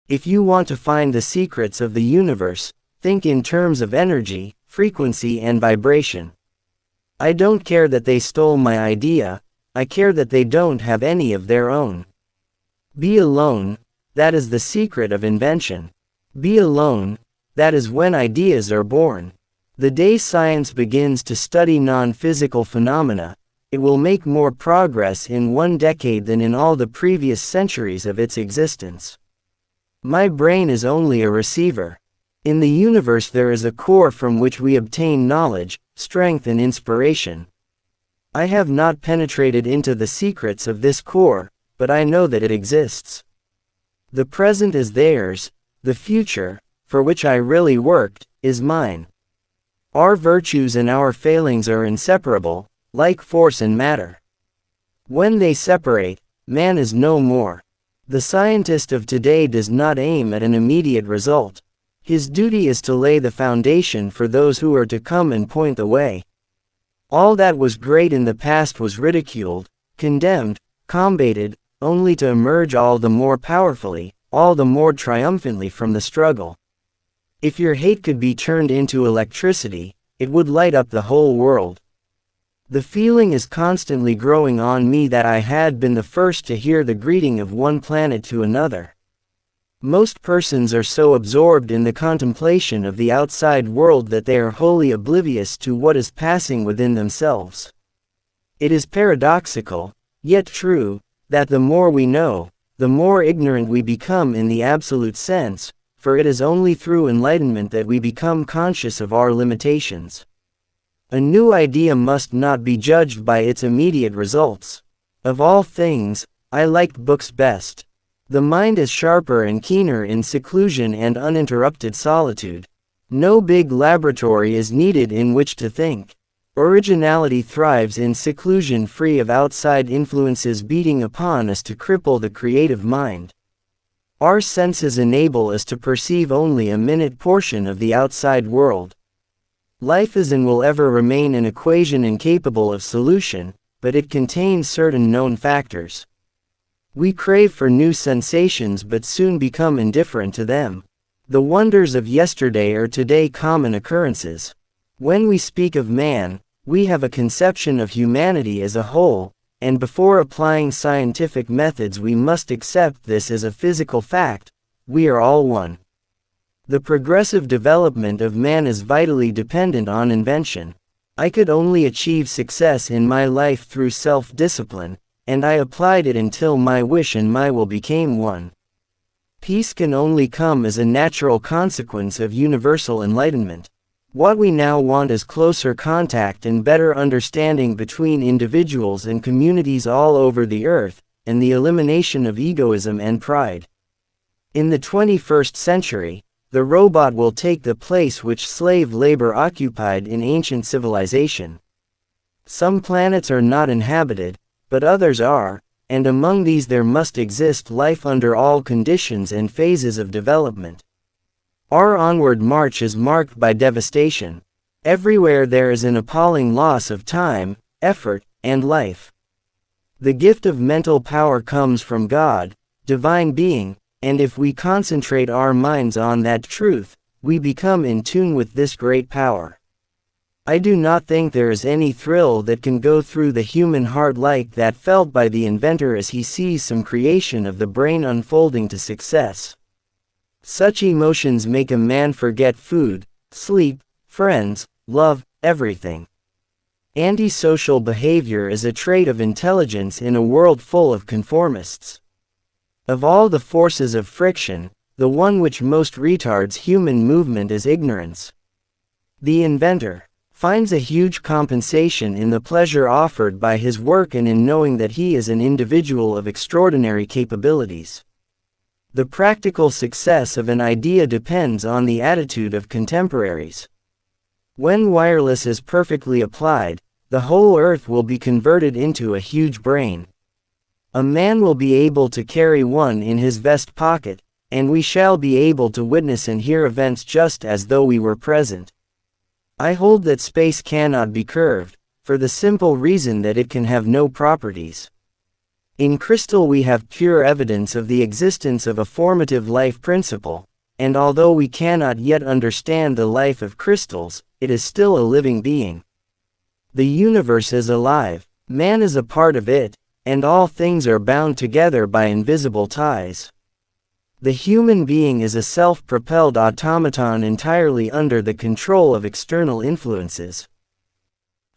If you want to find the secrets of the universe, think in terms of energy, frequency and vibration. I don't care that they stole my idea, I care that they don't have any of their own. Be alone, that is the secret of invention. Be alone, that is when ideas are born. The day science begins to study non-physical phenomena, it will make more progress in 1 decade than in all the previous centuries of its existence. My brain is only a receiver. In the universe there is a core from which we obtain knowledge, strength and inspiration. I have not penetrated into the secrets of this core, but I know that it exists. The present is theirs, the future, for which I really worked, is mine. Our virtues and our failings are inseparable, like force and matter. When they separate, man is no more. The scientist of today does not aim at an immediate result. His duty is to lay the foundation for those who are to come and point the way. All that was great in the past was ridiculed, condemned, combated, only to emerge all the more powerfully, all the more triumphantly from the struggle. If your hate could be turned into electricity, it would light up the whole world. The feeling is constantly growing on me that I had been the first to hear the greeting of one planet to another. Most persons are so absorbed in the contemplation of the outside world that they are wholly oblivious to what is passing within themselves. It is paradoxical, yet true, that the more we know, the more ignorant we become in the absolute sense, for it is only through enlightenment that we become conscious of our limitations. A new idea must not be judged by its immediate results. Of all things, I liked books best. The mind is sharper and keener in seclusion and uninterrupted solitude. No big laboratory is needed in which to think. Originality thrives in seclusion free of outside influences beating upon us to cripple the creative mind. Our senses enable us to perceive only a minute portion of the outside world. Life is and will ever remain an equation incapable of solution, but it contains certain known factors. We crave for new sensations but soon become indifferent to them. The wonders of yesterday are today common occurrences. When we speak of man, we have a conception of humanity as a whole, and before applying scientific methods we must accept this as a physical fact: we are all one. The progressive development of man is vitally dependent on invention. I could only achieve success in my life through self-discipline, and I applied it until my wish and my will became one. Peace can only come as a natural consequence of universal enlightenment. What we now want is closer contact and better understanding between individuals and communities all over the earth, and the elimination of egoism and pride. In the 21st century, the robot will take the place which slave labor occupied in ancient civilization. Some planets are not inhabited, but others are, and among these there must exist life under all conditions and phases of development. Our onward march is marked by devastation. Everywhere there is an appalling loss of time, effort, and life. The gift of mental power comes from God, divine being, and if we concentrate our minds on that truth, we become in tune with this great power. I do not think there is any thrill that can go through the human heart like that felt by the inventor as he sees some creation of the brain unfolding to success. Such emotions make a man forget food, sleep, friends, love, everything. Antisocial behavior is a trait of intelligence in a world full of conformists. Of all the forces of friction, the one which most retards human movement is ignorance. The inventor finds a huge compensation in the pleasure offered by his work and in knowing that he is an individual of extraordinary capabilities. The practical success of an idea depends on the attitude of contemporaries. When wireless is perfectly applied, the whole earth will be converted into a huge brain. A man will be able to carry one in his vest pocket, and we shall be able to witness and hear events just as though we were present. I hold that space cannot be curved, for the simple reason that it can have no properties. In crystal we have pure evidence of the existence of a formative life principle, and although we cannot yet understand the life of crystals, it is still a living being. The universe is alive, man is a part of it, and all things are bound together by invisible ties. The human being is a self-propelled automaton entirely under the control of external influences.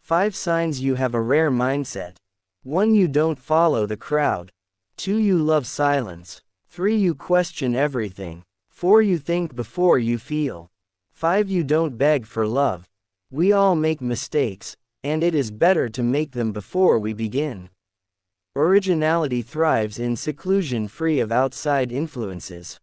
5 signs you have a rare mindset. 1. You don't follow the crowd. 2. You love silence. 3. You question everything. 4. You think before you feel. 5. You don't beg for love. We all make mistakes, and it is better to make them before we begin. Originality thrives in seclusion free of outside influences.